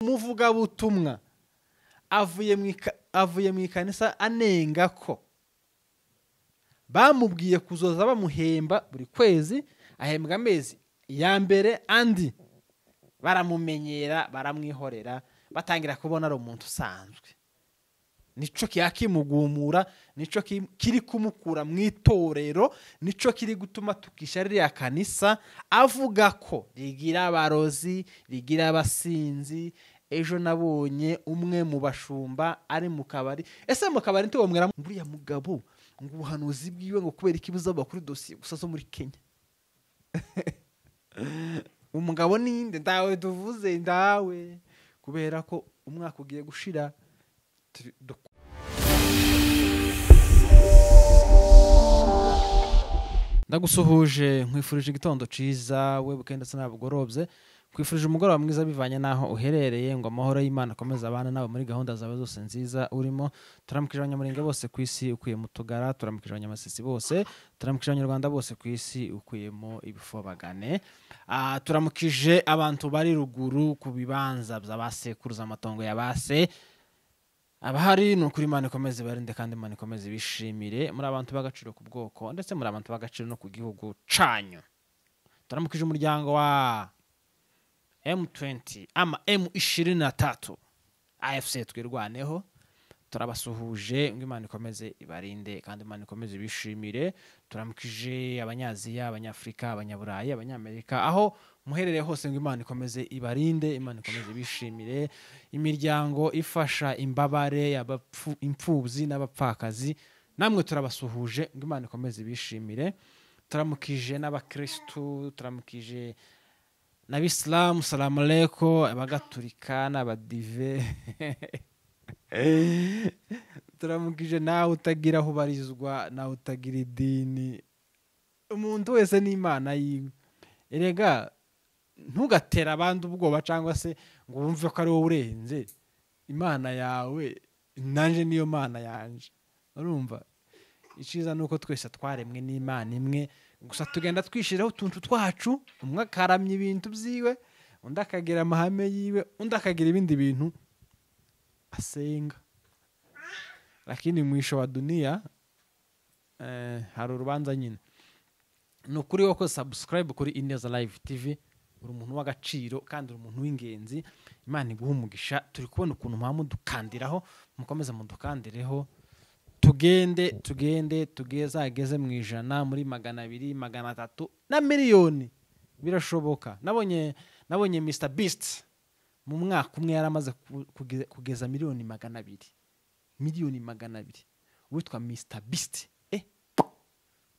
umuvuga butumwa avuye mu ikanisa anenga ko bamubwiye kuzoza bamuhemba buri kwezi, ahembwa amezi ya mbere andi baramumenyera baramwihorera batangira kubona ari umuntu usanzwe. Nico kiyakimugumura, nico kiri kumukura mu itorero, nico kiri gutuma tukisha ririya kanisa avuga ko rigira abarozi, rigira abasinzi. Ejo nabonye umwe mu bashumba ari mu kabari, ese mu kabari nti wamwera nguriya mugabo ngo ubuhanuzi bwiwe ngo kubera ikibuza bakuri dosiye gusa zo muri Kenya. Umugabo ninde? Ndawe tuvuze ndawe, kubera ko umwaka ugiye gushira. Ndagusuhuje, nkwifurije igitondo ciza, we bukenda ndetse nabugorobye. Kwifurije umugoroba mwiza bivanye naho uherereye, ngo amahoro y'Imana akomeza abana nawe muri gahunda zawe zose nziza urimo. Turamukije abanyamurenge bose ku isi ukuye mu Tugara, turamukije abanyamasisi bose, turamukije abanyarwanda bose ku isi ukuyemo ibifobagane. Turamukije abantu bari ruguru ku bibanza by'abasekuruza amatongo yabase. Abahari nukuri Imana ikomeze barinde kandi Imana ikomeze bishimire, muri abantu bagaciro ku bwoko ndetse muri abantu bagaciro no ku gihugu canyu. Turamukije umuryango wa M20 ama M23 AFC twirwaneho, turabasuhuje ngo Imana ikomeze ibarinde kandi Imana ikomeze bishimire. Turamukije abanyaziya, abanyafrika, abanyaburayi, abanyamerika, aho muherereye hose ngo Imana ikomeze ibarinde, Imana ikomeze bishimire. Imiryango ifasha imbabare impfubyi n'abapfakazi, namwe turabasuhuje ngo Imana ikomeze bishimire. Turamukije n'abakristu, turamukije n'abisilamu, salamu alaykum, abagatulika n'abadive. Turamukije nawe utagira aho ubarizwa, nawe utagira idini. Umuntu wese n'Imana yiwe. Erega ntugatera abandi ubwoba cyangwa se ngo wumve ko ari wowe urenze. Imana yawe nanje niyo Mana yanje. Urumva? Iciza nuko twese twaremwe n'Imana imwe, gusa tugenda twishiraho utuntu twacu, umwe akaramya ibintu byiwe, undi akagira amahame yiwe, undi akagira ibindi bintu asenga. Lakini mwisho wa dunia hari urubanza nyine. Nukuri wako subscribe kuri Ineza Live TV, uri umuntu w'agaciro kandi uri umuntu w'ingenzi. Imana iguha umugisha. Turi kubona ukuntu mudukandiraho, mukomeza mudukandireho, tugende tugeze mu ijana, muri 200, 300 na miliyoni birashoboka. Nabonye Mr Beast mu mwaka umwe yaramaze kugeza miliyoni 200. Miliyoni 200. Witwa Mr Beast.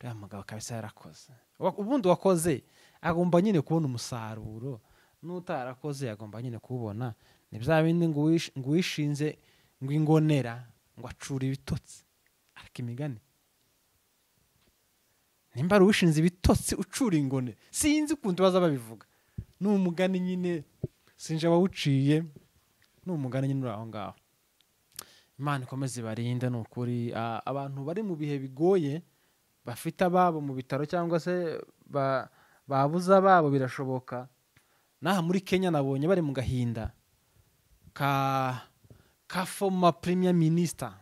Uriya mugabo kabisa yarakoze. Ubundi wakoze agomba nyine kubona umusaruro, n'utarakoze agomba nyine kubona. Ni bya bindi ngo wishinze ngo ingonera ngo acura ibitotsi. Ariko imigani nimba wishinze ibitotsi ucura ingone, sinzi ukuntu baza babivuga. N'umugani nyine sinje abawuciye, n'umugani nyine uraho ngaho. Imana ikomeze barinde nukuri. Abantu bari mu bihe bigoye, bafite ababo mu bitaro cyangwa se babuza ababo, birashoboka. Naha muri Kenya nabonye bari mu gahinda ka former Premier Minister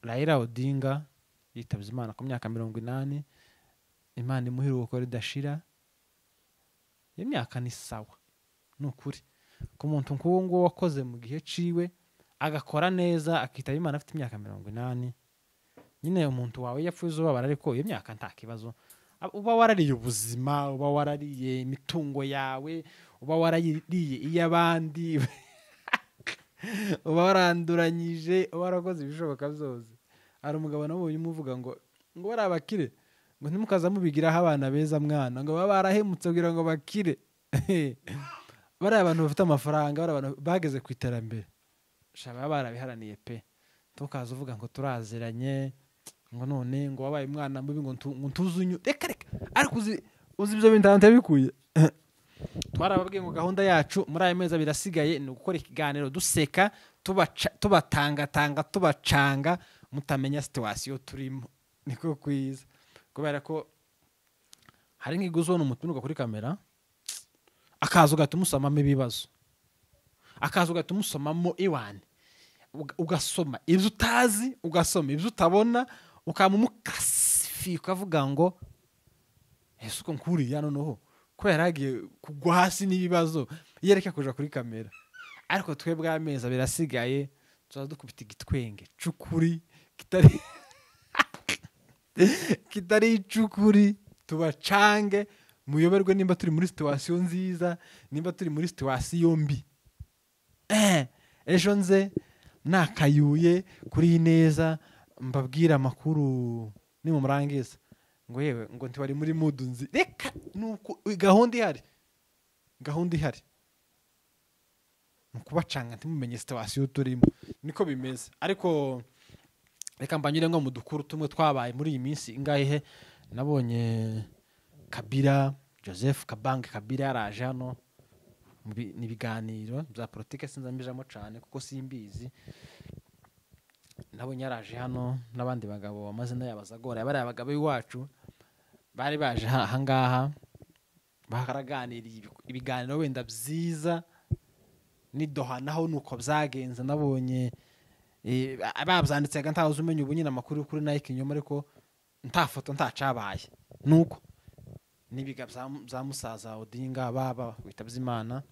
Raila Odinga yitabye Imana ku myaka 80. Imana imuhiruko ridashira. Imyaka ni sawa nukuri ku muntu nk'uwo wakoze mu gihe ciwe agakora neza, akitaba Imana afite imyaka 80. Nyine umuntu wawe yapfuye ubabara, ariko iyo myaka nta kibazo. Uba warariye ubuzima, uba warariye imitungo yawe, uba warariye iy'abandi, uba waranduranyije, uba warakoze ibishoboka byose. Hari umugabo nabonye umuvuga ngo bari abakire, ngo ntimukaza mubigiraho abana beza mwana, ngo baba barahemutse kugira ngo bakire. Bari abantu bafite amafaranga, bari abantu bageze ku iterambere, baba barabiharaniye pe. Tukaza uvuga ngo turaziranye, ngo none ngo wabaye umwana mubi, ngo ntuzunyu. Reka ariko uzi ibyo bintu ntabikuye. Twarababwiye ngo gahunda yacu muri aya mezi birasigaye ni gukora ikiganiro duseka, tubatanga tubacanga, mutamenya situation turimo. Niko kwiza, kubera ko hari nk'iguzo n'umutunuka kuri kamera akazo gatuma usamamo ibibazo. akaza ugahita umusomamo iwane ugasoma ibyo utazi ugasoma ibyo utabona ukamumukasifi ukavuga ngo ese uko nkuriya noneho kubera yagiye kugwa hasi n'ibibazo yereka kuja kuri kamera ariko twebwe ameza birasigaye tuza dukubita igitwenge cukuri kitari icukuri tubacange muyoberwe nimba turi muri situation nziza nimba turi muri situation mbi ejo nze nakayuye kuri neza mbabwira amakuru ni mu murangiza ngo yewe ngo ntiwari muri mood nzi reka nuko gahunda ihari mukubacanga ntimumenye situation turimo niko bimeze ariko reka mbanyure ngo mu dukuru tumwe twabaye muri iyi minsi ingahe nabonye Kabila Joseph Kabila yaraje hano ni biganiro bya politike sinzambijamo cyane kuko simbizi nabonye yaraje hano n'abandi bagabo amazina yabazagora bari abagabo iwacu bari baje hangaha bakaraganiriye ibiganiro wenda byiza nidohanaho nuko byagenze nabonye babyanditse ntazi umenye ubunyina amakuru kuri Nike inyuma ariko nta foto ntacabaye nuko nibiga bya musaza Odinga baba witabye Imana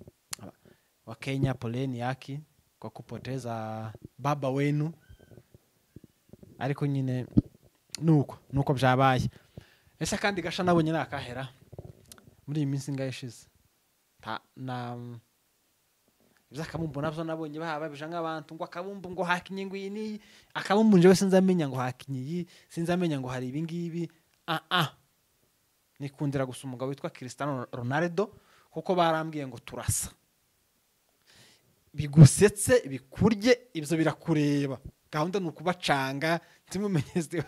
wa Kenya Poleni yaki kwa kupoteza baba wenu ariko nyine nuko byabaye ese kandi gasha nabonye nakahera muri iyi minsi ngayishize na Zakamumbo navyo nabonye babije nk'abantu ngo akabumbu ngo hakinye ngo ini akabumbu nje wese nzamenya ngo hakinye sinzamenya ngo hari ibingibi nikundira gusa umugabo witwa Cristiano Ronaldo kuko barambwiye ngo turasa bigusetse bikurye ibyo birakureba gahunda nukubacanga ntimumenyeze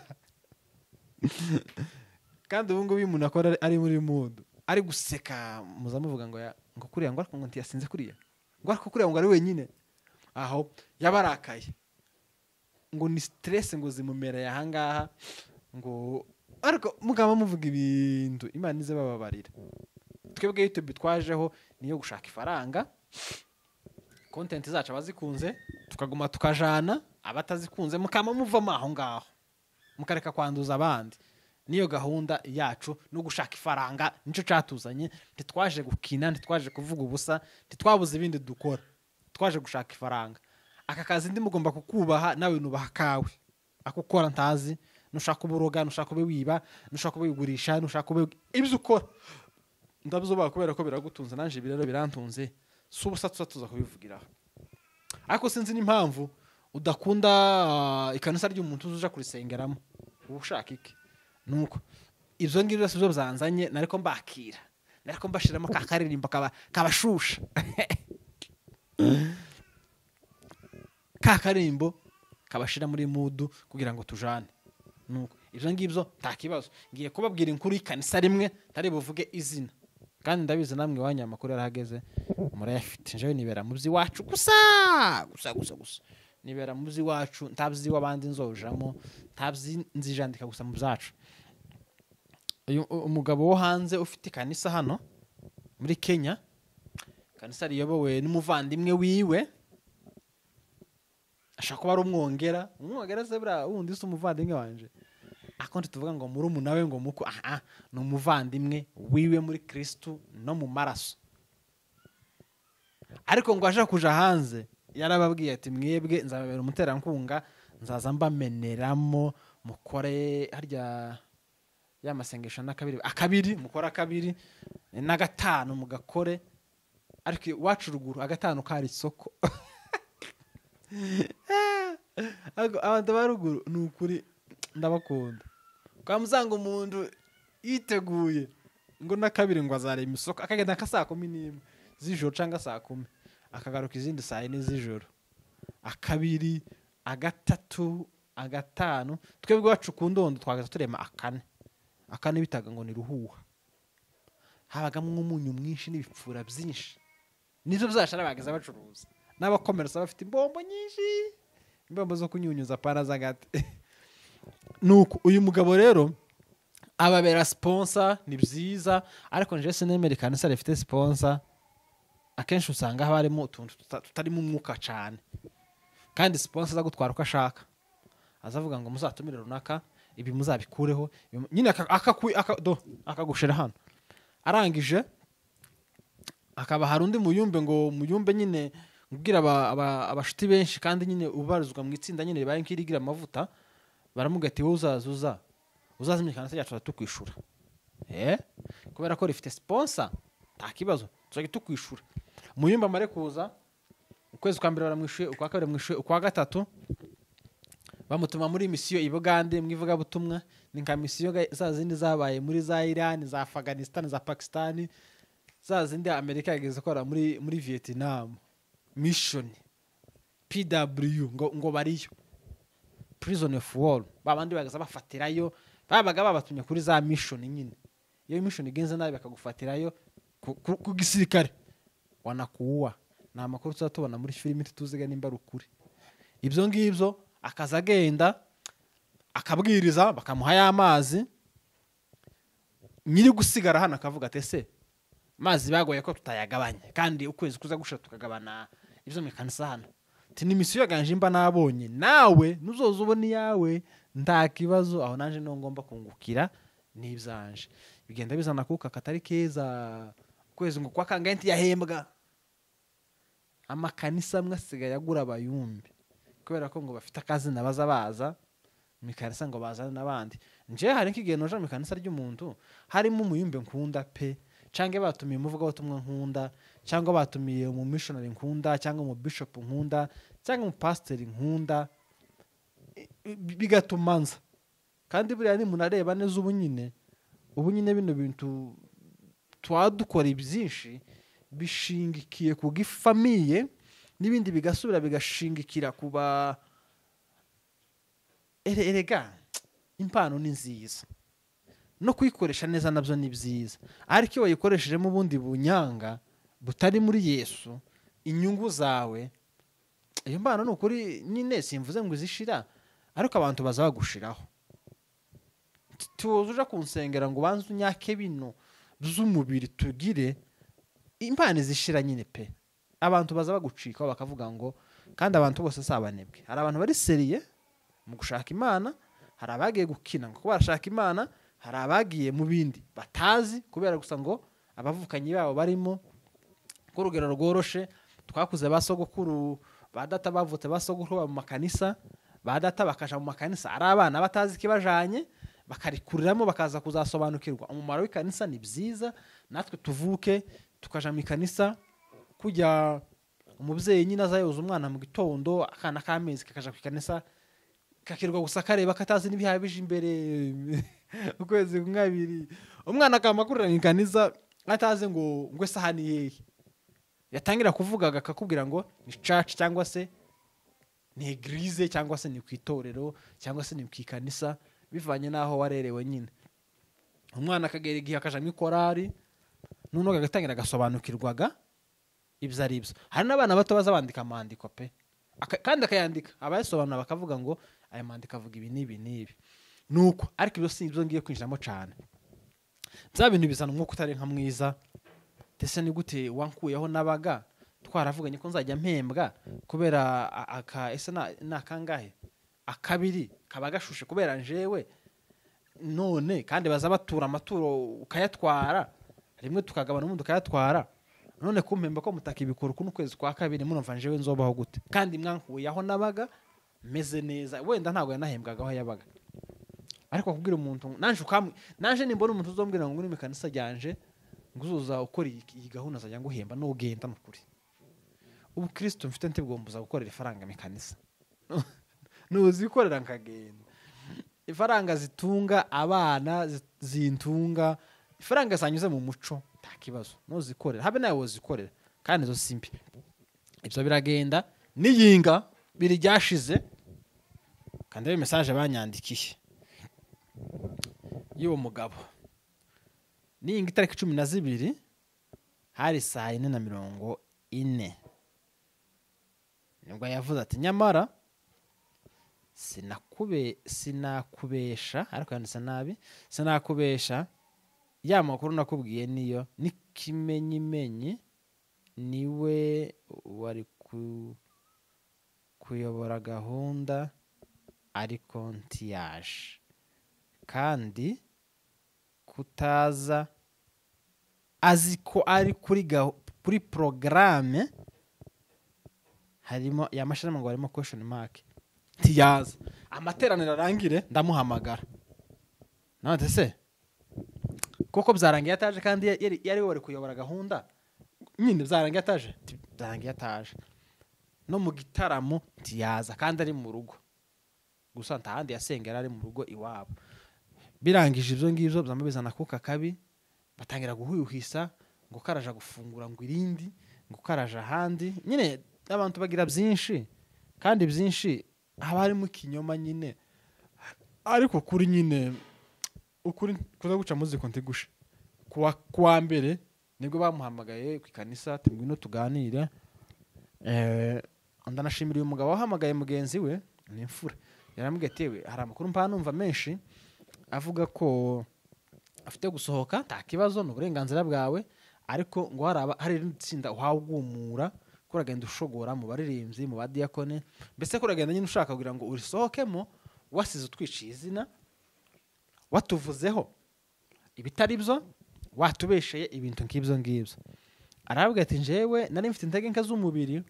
kandi ubu ngubu umuntu akora ari muri mood ari guseka muzamuvuga ngo kuriya ngo ariko ngo ntiyasinze kuriya ngo ariko kuriya ngo ari wenyine aho yabarakaye ngo ni stress ngo zimumereye ahangaha ngo ariko mugaba muvuga ibintu Imana ize bababarira twebwe YouTube twajeho niyo gushaka ifaranga content zacu abazikunze tukaguma tukajana abatazikunze mukama muvama aho ngaho mukareka kwanduza abandi niyo gahunda yacu no gushaka ifaranga nico catuzanye ntitwaje gukina ntitwaje kuvuga ubusa ntitwabuze ibindi dukora twaje gushaka ifaranga aka kazi ndi mugomba kukubaha nawe nubaha kawe akukora ntazi nushaka uburoga nushaka wiba nushaka ubigurisha nushaka ibyo ukora ndabizoba kubera ko biragutunze nanje birero birantunze subusa tuza kubivugiraho ariko sinzi n'impamvu udakunda ikanisa ry'umuntu uzuja kurisengeramo ubushaka iki nuko ibyo ngibyo byose byo byanzanye nariko mbakira nariko mbashiramo kakaririmba kabashusha kakarimbo kabashira muri mood kugira ngo tujane nuko ibyo ngibyo nta kibazo ngiye kubabwira inkuru ikanisa rimwe tari buvuge izina kandi ndabizi namwe wanya amakuru yarahageze murayafite nje nibera mu byi wacu gusa nibera mu byi wacu ntabzi wabandi nzojamo ntabzi nzijandika gusa mu byacu umugabo wo hanze ufite kanisa hano muri Kenya kanisa riyobowe n'umuvandimwe wiwe ashaka kuba ari umwongera zebra wundi se umuvandimwe wanje akonte tuvuga ngo muri umunawe ngo muko no muvandimwe wiwe muri Kristo no mu maraso ariko ngo aje kuja hanze yarababwiye ati mwebwe nzababera umuterankunga nzaza mbameneramo mukore harya yamasengesho akabiri mukora akabiri na gatanu mugakore ariko wacu ruguru agatanu kari isoko abantu baruguru nukuri ndabakunda kwamuzanga umuntu yiteguye ngo nakabiri ngo azarema isoko akagenda ka 11 z'ijoro cyangwa 10 akagaruka izindi saa 4 z'ijoro akabiri agatatu agatanu twebwe wacu kundondo twagaza turema akane bitaga ngo ni ruhuha habagamwe umunyu mwinshi n'ibipfura byinshi nizo byashara bageza bacuruza n'abakomersa bafite imbombo nyinshi imbombo zo kunyunyuza para zagate nuko uyu mugabo rero ababera sponsor ni byiza ariko nje sinemere kanisa rifite sponsor akenshi usanga haba harimo utuntu tutarimo umwuka cyane, kandi sponsor aza gutwara uko ashaka, azavuga ngo muzatumire runaka ibi muzabikureho nyine akagushira hano, arangije akaba hari undi muyumbe ngo muyumbe nyine ubwira abashuti benshi kandi nyine ubarizwa mu itsinda nyine ribaye nk'irigira amavuta, baramuga ati wowe uzaza imikana yacu tukwishura kubera ko rifite sponsor nta kibazo tuzajya tukwishura. Muyumba amare kuza ukwezi kwa mbere baramwishuye, ukwa kabiri baramwishuye, ukwa gatatu bamutuma muri misiyo i Bugande mwivuga butumwa, ni nka misiyo za zindi zabaye muri za Iran, za Afghanistan, za Pakistan, za zindi Amerika yageze kora muri Vietnam mission PW ngo bariyo prison of war, babandi bagaza bafatirayo, babaga babatumye kuri za mission nyine. Iyo mission igenze nabi bakagufatirayo ku gisirikare wanakuwa. Na makuru tuzatubona muri filimi tutuziga nimba rukuri. Ibyo ngibyo akaza agenda akabwiriza bakamuha y'amazi, nyiri gusigara hano akavuga ati ese mazi bagoye ko tutayagabanya kandi ukwezi kuza gushira tukagabana ibyo mekanisa hano, ati ni misiyo yaganje mba nabonye nawe nuzoza ubona yawe nta kibazo, aho nanje no ngomba kungukira n'ibyanje. Bigenda bizana kuka katari keza, kwezi ngo kwa kangaye yahembwa amakanisa amwe asigaye agura abayumbi kubera ko ngo bafite akazi nabaza baza mikanisa ngo bazana nabandi. Nje hari nk'igihe noje mikanisa ry'umuntu harimo umuyumbe nkunda pe, canke batumiye umuvuga butumwa nkunda, cyangwa batumiye mu missionary nkunda, cyangwa mu bishop nkunda, cyangwa mu pastor nkunda, bigatumanza. Kandi buriya ni munareba neza ubu nyine bino bintu twadukora ibyinshi bishingikiye ku gifamiye, n'ibindi bigasubira bigashingikira kuba erega impano ni nziza no kuyikoresha neza nabyo ni byiza, ariko iyo wayikoresheje mu bundi bunyanga butari muri Yesu, inyungu zawe, iyo mpano ni ukuri nyine simvuze ngo izishira, ariko abantu bazagushiraho. Tuza kunsengera ngo banze unyake bino by'umubiri tugire impano izishira nyine pe, abantu baza bagucika bakavuga ngo, kandi abantu bose sabanebwe. Hari abantu bari seriye mu gushaka Imana, hari abagiye gukina ngo barashaka Imana, hari abagiye mu bindi batazi kubera gusa ngo abavukanye babo barimo ko rugero rworoshe. Twakuze basogokuru badata bavutse basogokuru mu makanisa, badata bakaja mu makanisa ari abana batazi kibajanye, bakarikuriramo bakaza kuzasobanukirwa umumaro w'ikanisa. Ni byiza natwe tuvuke tukaja mu kanisa, kujya umubyeyi nyine azayoza umwana mu gitondo, akana k'amezi kakaja ku kanisa kakirwa gusa kareba katazi n'ibihaye bije imbere ukwezi kumwabiri, umwana akamakurira mu kanisa atazi ngo sahani hehe, yatangira kuvuga akakubwira ngo ni church cyangwa se ni eglise cyangwa se ni kwitorero cyangwa se ni kwikanisa, bivanye naho warerewe nyine. Umwana akagera igihe akaja mu korari, nuno agatangira gasobanukirwaga ibyo ari byo. Hari n'abana bato baza bandika amandiko pe, kandi akayandika abayasobanura bakavuga ngo aya mandiko avuga ibi n'ibi nuko, ariko ibyo si ibyo ngiye kwinjiramo cyane. Bya bintu bizana umwuka utari nka mwiza. Tese ni gute wankuyeho nabaga twaravuganye ko nzajya mpembwa kubera ese nakangahe akabiri kabagashushe kubera njewe none, kandi baza batura amaturo ukayatwara rimwe tukagabana umuntu ukayatwara, none kumpemba ko mutaka ibikoro kuno kwezi kwa kabiri munumva njewe nzobaho gute? Kandi mwankuyeho nabaga meze neza, wenda ntago yanahembwaga aho yabaga. Ariko kubwira umuntu nanje nimbona umuntu uzombwira ngo nguri mekanisa ryanje nguzuza ukora iyi gahunda zajya nguhemba no ugenda n'ukuri, ubu Kristo mfite ntibwombuza gukorera ifaranga mekanisa nuzikorera nkagenda. Ifaranga zitunga abana, zintunga, ifaranga zanyuze mu muco nta kibazo nuzikorera, habe nawe wozikorera kandi zo simbi. Ibyo biragenda niyinga biri ryashize, kandi ayo message banyandikiye y'uwo mugabo niyinga itariki 12 hari 4:40 nibwo yavuze ati nyamara sinakubesha, ariko yanditse nabi, sinakubesha ya makuru nakubwiye niyo n'ikimenyimenyi niwe wari kuyobora gahunda ariko ntiyaje, kandi kutaza azi ko ari kuri porogaramu harimo yamashyiramo ngo harimo question mark, ntiyaza. Amateraniro arangire ndamuhamagara, none se koko byarangiye ataje, kandi yari wari kuyobora gahunda nyine, byarangiye ataje, byarangiye ataje. No mu gitaramo ntiyaza, kandi ari mu rugo gusa, ntahandi yasengera, ari mu rugo iwabo. Birangije ibyo ngibyo byamubizana kuka kabi, batangira guhuyuhisa ngo karaja gufungura ngo irindi, ngo karaja ahandi. Nyine abantu bagira byinshi, kandi byinshi haba harimo ikinyoma nyine, ariko kuri nyine ukuri kuza guca muziko ntigushe. Kuwa mbere nibwo bamuhamagaye ku ikanisa, ati ngwino tuganire. Ndanashimira uyu mugabo wahamagaye mugenzi we, ni imfura. Yaramubwiye ati we hari amakuru mpa numva menshi avuga ko afite gusohoka, nta kibazo, ni uburenganzira bwawe, ariko ngo hari itsinda uhagumura kuragenda ushogora mu baririmbyi, mu badiyakone, mbese kuragenda nyine ushaka kugira ngo urisohokemo wasize utwiciye izina, watuvuzeho ibitari byo, watubesheye ibintu nk'ibyo ngibyo. Arabwira ati njyewe nari mfite intege nke z'umubiri,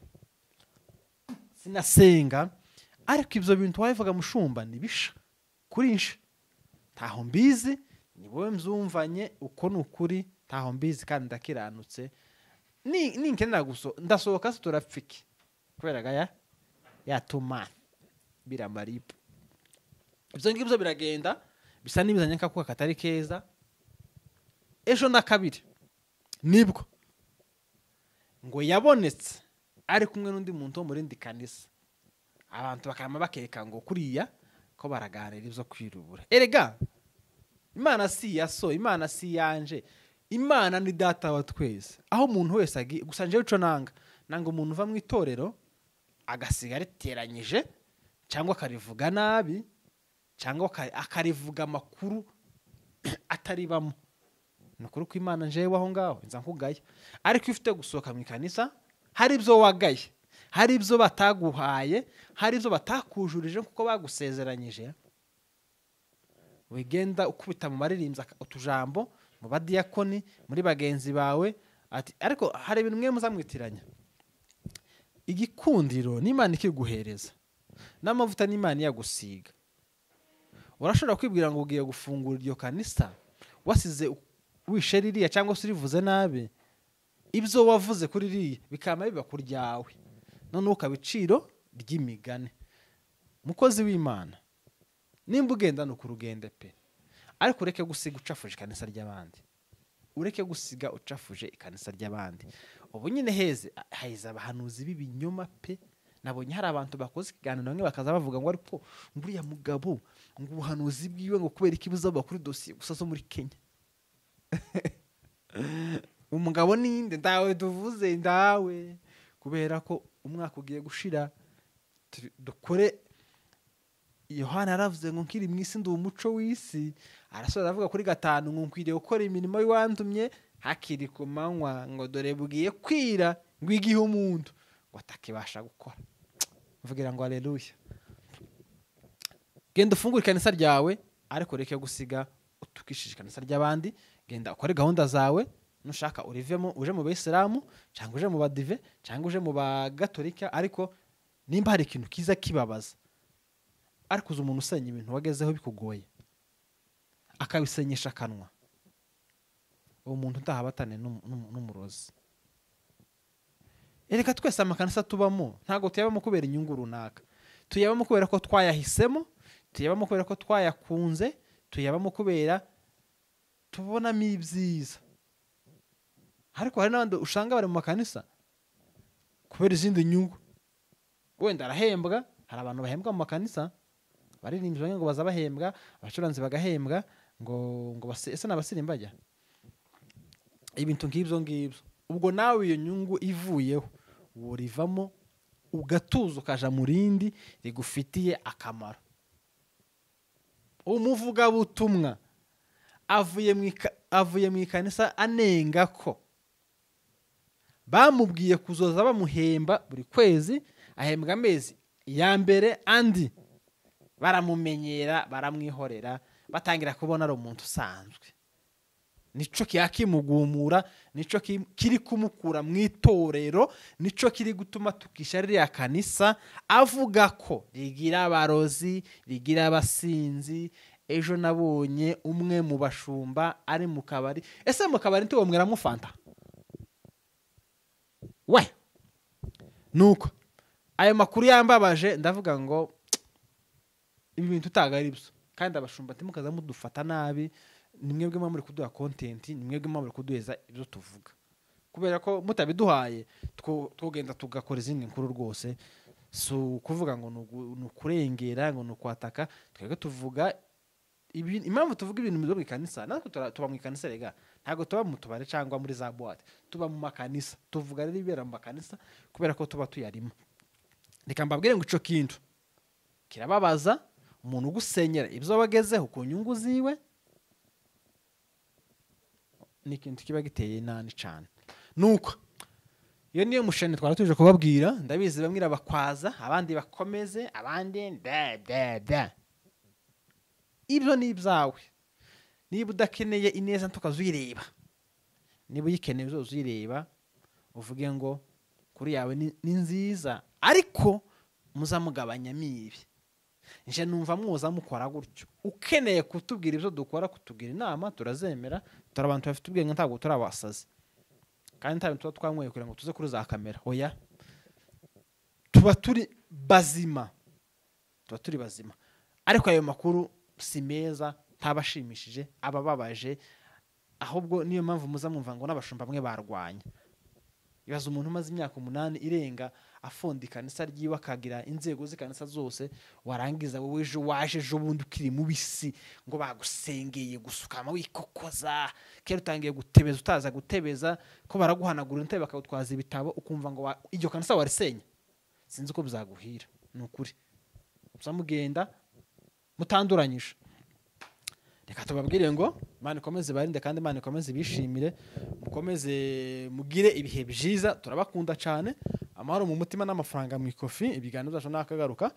sinasenga, ariko ibyo bintu wabivuga mushumba nibisha kuri nshe, ntaho mbizi, ni wowe mzumvanye, uko ni ukuri, ntaho mbizi kandi ndakiranutse. Ninkenera ndasohoka se turapfiki kubera gaya yatuma biramaripo. Ibyo ngibyo biragenda bisa n'ibizanye kakuka katari keza. Ejo na kabiri nibwo ngo yabonetse ari kumwe n'undi muntu wo muri ndi kanisa, abantu bakama bakeka ngo kuriya ko baraganira ibyo kwirubura. Erega Imana si yaso, Imana si yanje, Imana ni data wa twese. Aho umuntu wese agiye, gusa nje uco nanga umuntu uva mu itorero agasiga riteranyije, cyangwa akarivuga nabi, cyangwa akarivuga amakuru ataribamo. Nukuri ko Imana njewe aho ngaho nza nkugaya. Ariko ufite gusohoka mu ikanisa, hari ibyo wagaye, hari ibyo bataguhaye, hari ibyo batakujurije kuko bagusezeranyije, wigenda ukubita mu maririmbyi utujambo, mu badiyakoni, muri bagenzi bawe, ati ariko hari ibintu mwe muzamwitiranya. Igikundiro n'Imana ikiguhereza, n'amavuta n'Imana yagusiga. Urashobora kwibwira ngo ugiye gufungura iryo kanisa wasize wishe ririya, cyangwa se urivuze nabi, ibyo wavuze kuri ririya bikama biba kuryawe, none ukabiciro ry'imigane. Mukozi w'Imana, nimba ugenda no kurugende pe, ariko ureke gusiga ucafuje ikanisa ry'abandi, ureke gusiga ucafuje ikanisa ry'abandi. Ubu nyine heza abahanuzi b'ibinyoma pe. Nabonye hari abantu bakoze ikiganiro bamwe bakaza bavuga ngo ariko nguriya mugabo ngo ubuhanuzi bwiwe ngo kubera ikibuza bakuri dosiye gusa zo muri Kenya. Umugabo ninde? Ndawe tuvuze ndawe, kubera ko umwaka ugiye gushira dukore. Yohana aravuze ngo nkiri mu isi ndi umuco w'isi, arasora avuga kuri 5 ngo nkwiriye gukora imirimo y'uwandumye hakiri ku manywa, ngo dore bugiye kwira ngo igihe umuntu ngo atakibasha gukora. Mvugira ngo haleluya. Genda ufungure ikanisa ryawe, ariko reke gusiga utukishije ikanisa ry'abandi. Genda ukore gahunda zawe, nushaka urivemo, uje mu Bayisilamu, cyangwa uje mu Badive, cyangwa uje mu Bagatolika. Ariko nimba hari ikintu kiza kibabaza, ariko uzi umuntu usenya ibintu wagezeho bikugoye akabisenyesha akanwa, uwo muntu ndahabatane n'umurozi. Ereka twese amakanisa tubamo ntago tuyabamo kubera inyungu runaka, tuyabamo kubera ko twayahisemo, tuyabamo kubera ko twayakunze, tuyabamo kubera tubonamo ibyiza. Ariko hari n'abandi ushanga bari mu makanisa kubera izindi nyungu. Wenda arahembwa, hari abantu bahembwa mu makanisa, baririmbyi ngo baza bahembwa, abacuranzi bagahembwa, ngo ese n'abasirimba bajya ibintu nk'ibyo ngibyo. Ubwo nawe iyo nyungu ivuyeho urivamo, ugatuza ukaja mu rindi rigufitiye akamaro. Umuvugabutumwa avuye mu ikanisa anenga ko bamubwiye kuzoza bamuhemba buri kwezi, ahembwa amezi ya mbere andi baramumenyera baramwihorera batangira kubona ari umuntu usanzwe. Nico kiyakimugumura, nico kiri kumukura mu itorero, nico kiri gutuma tukisharira kanisa avuga ko rigira abarozi, rigira abasinzi. Ejo nabonye umwe mu bashumba ari mu kabari. Ese mu kabari ntiwo mweramo fanta? We nuko ayo makuru yambabaje, ndavuga ngo ibi bintu utagari byo, kandi abashumba timukaza mudufata nabi. Nimwebwe muri kuduha content, nimwebwe muri kuduheza ibyo tuvuga, kubera ko mutabiduhaye twogenda tugakora izindi nkuru rwose. So kuvuga ngo nukurengera ngo nukwataka, twebwe tuvuga impamvu tuvuga ibintu mu kanisa. Natwe tuba mu kanisa rega, ntago tuba mu tubare cyangwa muri za boîte, tuba mu makanisa. Tuvuga rero ibera mu makanisa kubera ko tuba tuyarimo. Reka mbabwire ngo ico kintu kirababaza umuntu ugusenyera ibyo wagezeho ku nyungu ziwe, ni ikintu kiba giteye nani cyane. Nuko iyo niyo mushene twara tuje kubabwira. Ndabizi bamwe bakwaza, abandi bakomeze, abandi da ibyo ni ibyawe. Niba udakeneye ineza tukazuyireba, niba uyikeneye uzuyireba uvuge ngo kuri yawe ni nziza, ariko muzamugabanya mibi. Nje numva mwoza mukora gutyo. Ukeneye kutubwira ibyo dukora, kutugira inama, turazemera. Turabantu bafite ubwenge, ntabwo turabasazi, kandi ntabwo tuba twanyweye kugira ngo tuze kuri za kamera. Oya, tuba turi bazima, ariko ayo makuru si meza, ntabashimishije, abababaje. Ahubwo niyo mpamvu muza mwumva ngo n'abashumba bamwe barwanya. Ibaza umuntu umaze imyaka 8 irenga afonda ikanisa ryiwe, akagira inzego z'ikanisa zose, warangiza wowe ejo waje ejo bundi ukiri mubisi ngo bagusengeye gusukama wikokoza, kera utangiye gutebeza utaza gutebeza, ko baraguhanagura intebe bakawutwaza ibitabo, ukumva ngo iryo kanisa warisenya. Sinzi uko bizaguhira, ni ukuri. Muzamugenda mutanduranyije. Reka tubabwire ngo Imana ikomeze barinde, kandi Imana ikomeze bishimire, mukomeze mugire ibihe byiza. Turabakunda cyane. Amahoro mu mutima n'amafaranga mu ikofi. Ibiganiro byacu nakagaruka.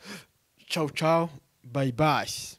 Ciao ciao, bye bye.